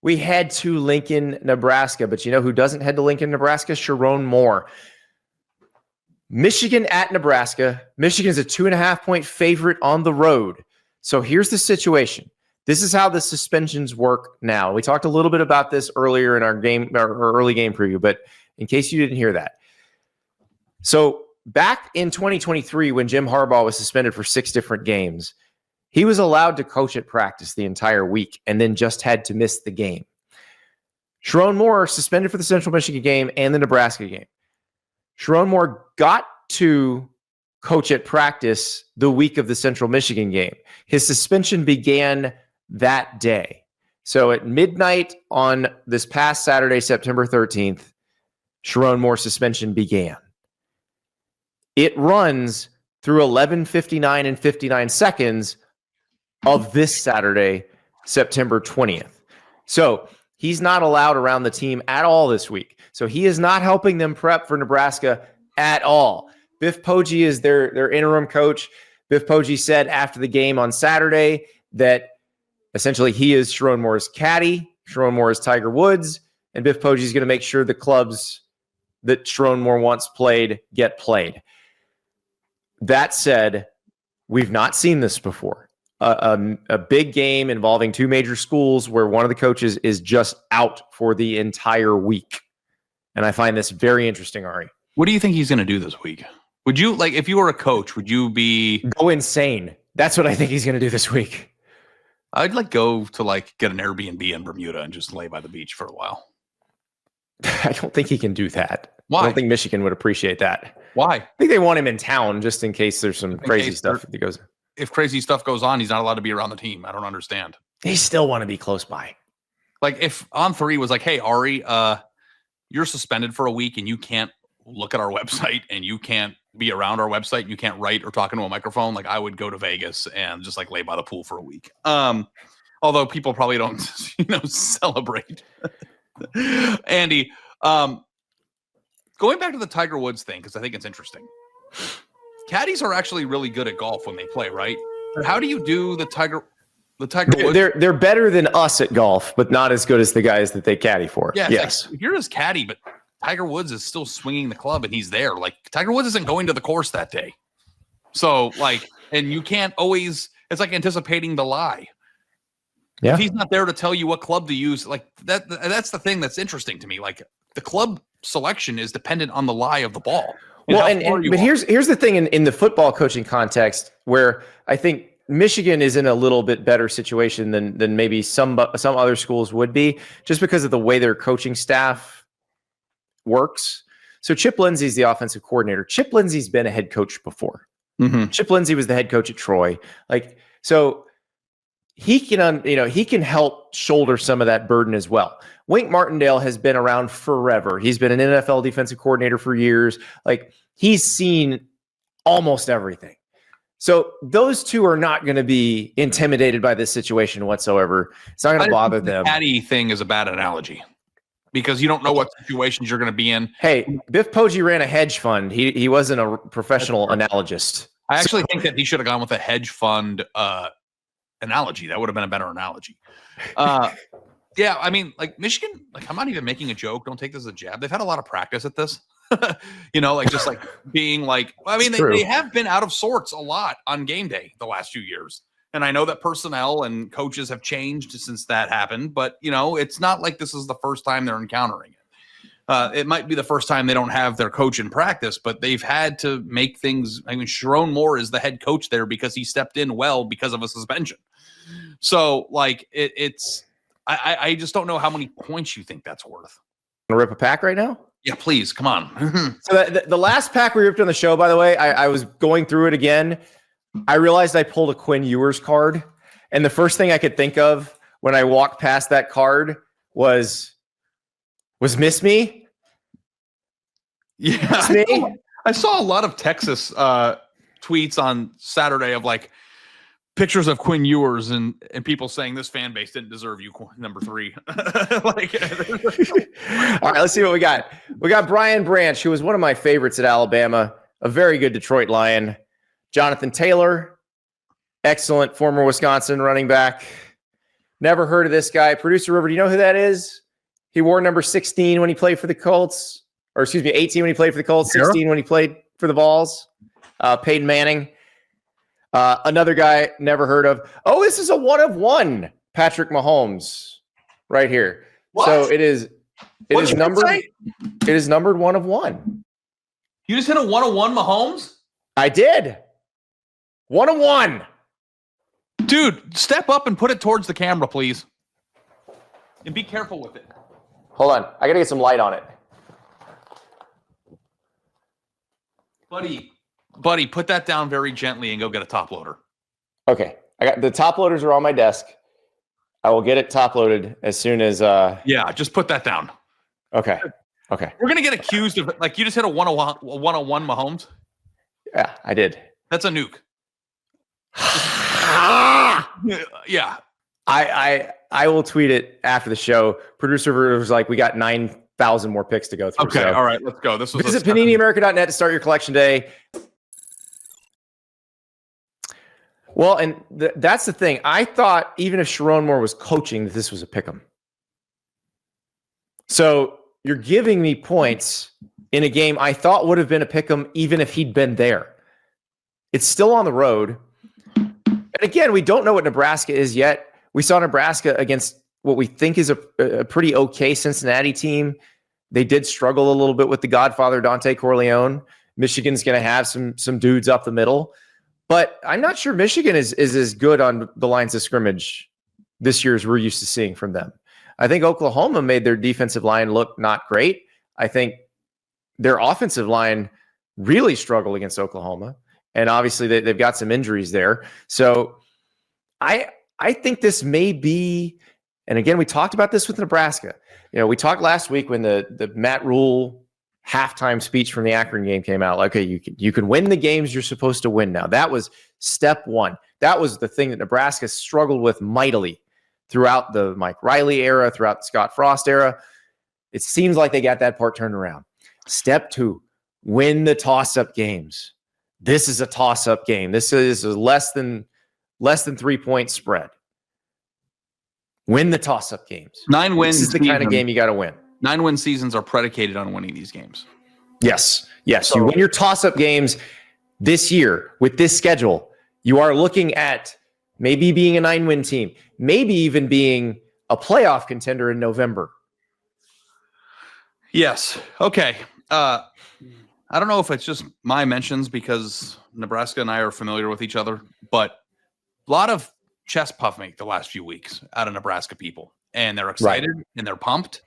We head to Lincoln, Nebraska, but you know who doesn't head to Lincoln, Nebraska? Sherrone Moore. Michigan at Nebraska. Michigan is a 2.5-point favorite on the road. So here's the situation. This is how the suspensions work now. We talked a little bit about this earlier in our early game preview, but in case you didn't hear that. So back in 2023, when Jim Harbaugh was suspended for 6 different games, he was allowed to coach at practice the entire week and then just had to miss the game. Sherrone Moore suspended for the Central Michigan game and the Nebraska game. Sherrone Moore got to coach at practice the week of the Central Michigan game. His suspension began that day. So at midnight on this past Saturday, September 13th, Sherrone Moore's suspension began. It runs through 11:59 and 59 seconds of this Saturday, September 20th. So he's not allowed around the team at all this week. So he is not helping them prep for Nebraska at all. Biff Poggi is their interim coach. Biff Poggi said after the game on Saturday that essentially he is Sherrone Moore's caddy. Sherrone Moore is Tiger Woods. And Biff Poggi is going to make sure the clubs that Sherrone Moore wants played get played. That said, we've not seen this before. A big game involving 2 major schools where one of the coaches is just out for the entire week. And I find this very interesting, Ari. What do you think he's going to do this week? Would you, like, if you were a coach, would you go insane? That's what I think he's going to do this week. I'd go to get an Airbnb in Bermuda and just lay by the beach for a while. I don't think he can do that. Why? I don't think Michigan would appreciate that. Why? I think they want him in town just in case there's some crazy stuff that goes. If crazy stuff goes on, he's not allowed to be around the team. I don't understand. They still want to be close by. If On3 was like, hey, Ari, you're suspended for a week and you can't look at our website and you can't be around our website and you can't write or talk into a microphone, I would go to Vegas and just lay by the pool for a week. Although people probably don't, celebrate. Andy, going back to the Tiger Woods thing, because I think it's interesting. Caddies are actually really good at golf when they play, right? How do you do the Tiger Woods? They're better than us at golf, but not as good as the guys that they caddy for. Yeah, yes. If you're his caddy, but Tiger Woods is still swinging the club and he's there. Tiger Woods isn't going to the course that day. So, and you can't always, it's like anticipating the lie. Yeah. If he's not there to tell you what club to use, that's the thing that's interesting to me. The club selection is dependent on the lie of the ball. But here's the thing in the football coaching context where I think Michigan is in a little bit better situation than maybe some other schools would be, just because of the way their coaching staff works. So Chip Lindsey's the offensive coordinator. Chip Lindsey's been a head coach before. Mm-hmm. Chip Lindsey was the head coach at Troy. So he can help shoulder some of that burden as well. Wink Martindale has been around forever. He's been an NFL defensive coordinator for years. He's seen almost everything. So those two are not going to be intimidated by this situation whatsoever. It's not going to bother them. The caddy thing is a bad analogy because you don't know what situations you're going to be in. Hey, Biff Poggi ran a hedge fund. He wasn't a professional analogist. I actually think that he should have gone with a hedge fund analogy. That would have been a better analogy. Yeah, I mean, Michigan, I'm not even making a joke. Don't take this as a jab. They've had a lot of practice at this. Being they have been out of sorts a lot on game day the last few years. And I know that personnel and coaches have changed since that happened, but it's not like this is the first time they're encountering it. It might be the first time they don't have their coach in practice, but they've had to make things. I mean, Sherrone Moore is the head coach there because he stepped in well because of a suspension. So I just don't know how many points you think that's worth. Want to rip a pack right now? Yeah, please. Come on. So the last pack we ripped on the show, by the way, I was going through it again. I realized I pulled a Quinn Ewers card. And the first thing I could think of when I walked past that card was Miss Me? Yeah. Miss Me? I saw a lot of Texas tweets on Saturday of pictures of Quinn Ewers and people saying this fan base didn't deserve you, number 3. All right, let's see what we got. We got Brian Branch, who was one of my favorites at Alabama, a very good Detroit Lion. Jonathan Taylor, excellent former Wisconsin running back. Never heard of this guy. Producer River, do you know who that is? He wore number 16 when he played for the Colts. Or excuse me, 18 when he played for the Colts, 16 when he played for the Vols. Peyton Manning. Another guy never heard of. Oh, this is a 1/1 Patrick Mahomes right here. What? So it is numbered. It is numbered 1/1. You just hit a 1/1 Mahomes? I did. 1/1. Dude, step up and put it towards the camera, please. And be careful with it. Hold on. I got to get some light on it. Buddy, put that down very gently and go get a top loader. Okay. I got the top loaders are on my desk. I will get it top loaded as soon as Yeah, just put that down. Okay. We're gonna get accused of like you just hit a 1/1 Mahomes. Yeah, I did. That's a nuke. Yeah. I will tweet it after the show. Producer was like, we got 9,000 more picks to go through. Okay, so. all right, let's go. Visit PaniniAmerica.net to start your collection day. Well, and that's the thing. I thought even if Sherrone Moore was coaching, that this was a pick'em. So you're giving me points in a game I thought would have been a pick'em even if he'd been there. It's still on the road. And again, we don't know what Nebraska is yet. We saw Nebraska against what we think is a pretty okay Cincinnati team. They did struggle a little bit with the Godfather, Dante Corleone. Michigan's going to have some dudes up the middle. But I'm not sure Michigan is as good on the lines of scrimmage this year as we're used to seeing from them. I think Oklahoma made their defensive line look not great. I think their offensive line really struggled against Oklahoma. And obviously they've got some injuries there. So I think this may be, and again, we talked about this with Nebraska. You know, we talked last week when the Matt Rhule halftime speech from the Akron game came out. Like, okay, you can win the games you're supposed to win now. That was step one. That was the thing that Nebraska struggled with mightily throughout the Mike Riley era, throughout the Scott Frost era. It seems like they got that part turned around. Step two, win the toss-up games. This is a toss-up game. This is a less than 3-point spread. Win the toss-up games. 9 wins. This is the kind of game you got to win. 9-win seasons are predicated on winning these games. Yes. So, you win your toss-up games this year with this schedule. You are looking at maybe being a 9-win team, maybe even being a playoff contender in November. Yes. Okay. I don't know if it's just my mentions because Nebraska and I are familiar with each other, but a lot of chest puffing the last few weeks out of Nebraska people, and they're excited and they're pumped.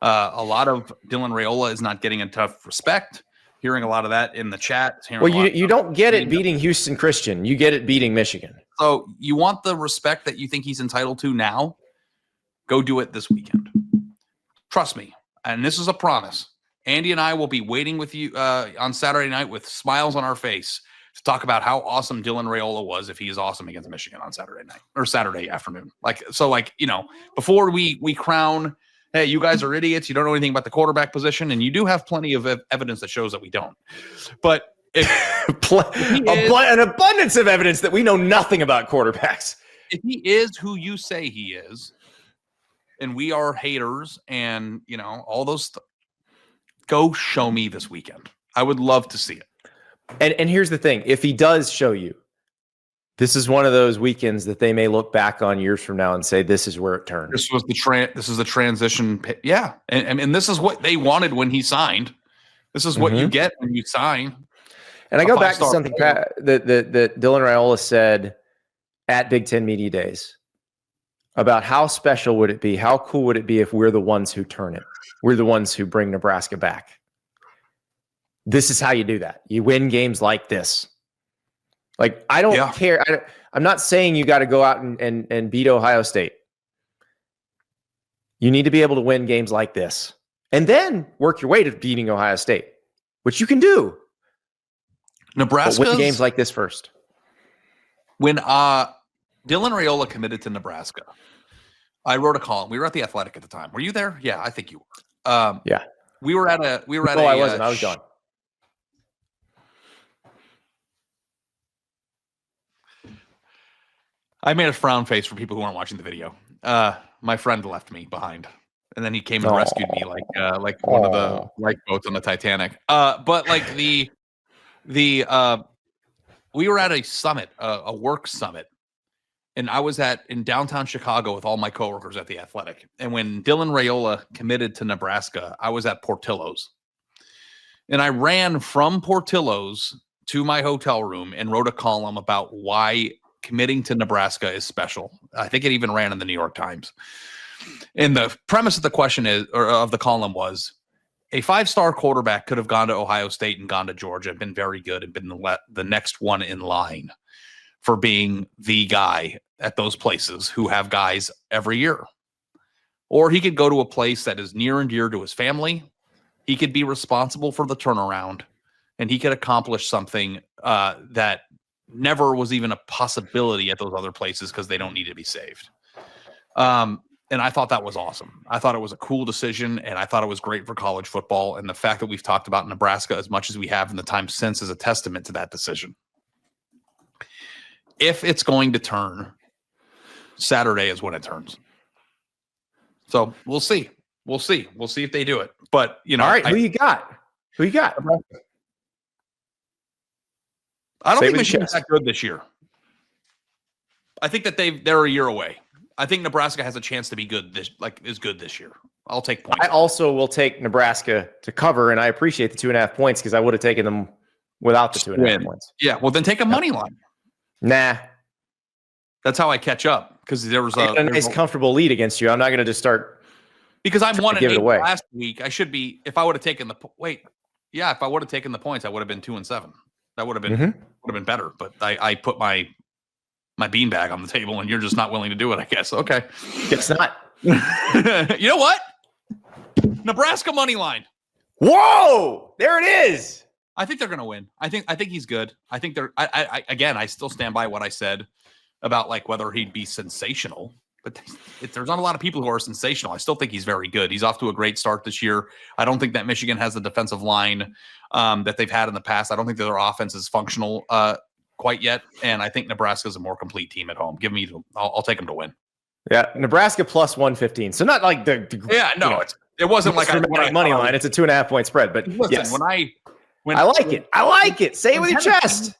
A lot of Dylan Raiola is not getting enough respect. Hearing a lot of that in the chat. Well, you don't get it beating Houston Christian. You get it beating Michigan. So you want the respect that you think he's entitled to now? Go do it this weekend. Trust me. And this is a promise. Andy and I will be waiting with you on Saturday night with smiles on our face to talk about how awesome Dylan Raiola was if he is awesome against Michigan on Saturday night or Saturday afternoon. Before we crown, hey, you guys are idiots. You don't know anything about the quarterback position, and you do have plenty of evidence that shows that we don't. But an abundance of evidence that we know nothing about quarterbacks. If he is who you say he is, and we are haters, and all those, go show me this weekend. I would love to see it. And here's the thing: if he does show you, this is one of those weekends that they may look back on years from now and say, "This is where it turned." This was This is the transition. Yeah, and this is what they wanted when he signed. This is what you get when you sign. And I go back to something that Dylan Raiola said at Big Ten Media Days about how special would it be, how cool would it be if we're the ones who turn it, we're the ones who bring Nebraska back. This is how you do that. You win games like this. Like, I don't care. I'm not saying you got to go out and beat Ohio State. You need to be able to win games like this and then work your way to beating Ohio State, which you can do. Nebraska win games like this first. When Dylan Raiola committed to Nebraska, I wrote a column. We were at the Athletic at the time. Were you there? Yeah, I think you were. Yeah. We were at a. I wasn't. I was gone. I made a frown face for people who aren't watching the video. My friend left me behind, and then he came and rescued me like one of the lifeboats on the Titanic. But like we were at a summit, a work summit, and I was in downtown Chicago with all my coworkers at the Athletic. And when Dylan Raiola committed to Nebraska, I was at Portillo's, and I ran from Portillo's to my hotel room and wrote a column about why committing to Nebraska is special. I think it even ran in the New York Times. And the premise of the question of the column was, a 5-star quarterback could have gone to Ohio State and gone to Georgia and been very good and been the next one in line for being the guy at those places who have guys every year. Or he could go to a place that is near and dear to his family. He could be responsible for the turnaround, and he could accomplish something that never was even a possibility at those other places because they don't need to be saved. And I thought that was awesome. I thought it was a cool decision, and I thought it was great for college football. And the fact that we've talked about Nebraska as much as we have in the time since is a testament to that decision. If it's going to turn, Saturday is when it turns. So we'll see. We'll see. We'll see if they do it. But, you know. All right, who you got? Who you got? I don't think Michigan's that good this year. I think that they're a year away. I think Nebraska has a chance to be good is good this year. I'll take points. I also will take Nebraska to cover, and I appreciate the 2.5 points because I would have taken them without the 2.5 points. Yeah, well then take a money line. Nah. That's how I catch up, because there was a nice comfortable lead against you. I'm not going to just start because I'm 1-8 last week. I should be, if I would have taken if I would have taken the points, I would have been 2-7. That would have been better. But I put my beanbag on the table, and you're just not willing to do it, I guess. Okay. It's not. You know what? Nebraska money line. Whoa! There it is. I think they're going to win. I think he's good. I think they're. I still stand by what I said about like whether he'd be sensational. But there's not a lot of people who are sensational. I still think he's very good. He's off to a great start this year. I don't think that Michigan has the defensive line that they've had in the past. I don't think that their offense is functional quite yet. And I think Nebraska is a more complete team at home. I'll take them to win. Yeah, Nebraska plus 115. So not like the it wasn't like money line. It's a 2.5 point spread. But listen, yes, when I like it. I like it. Say it with your chest.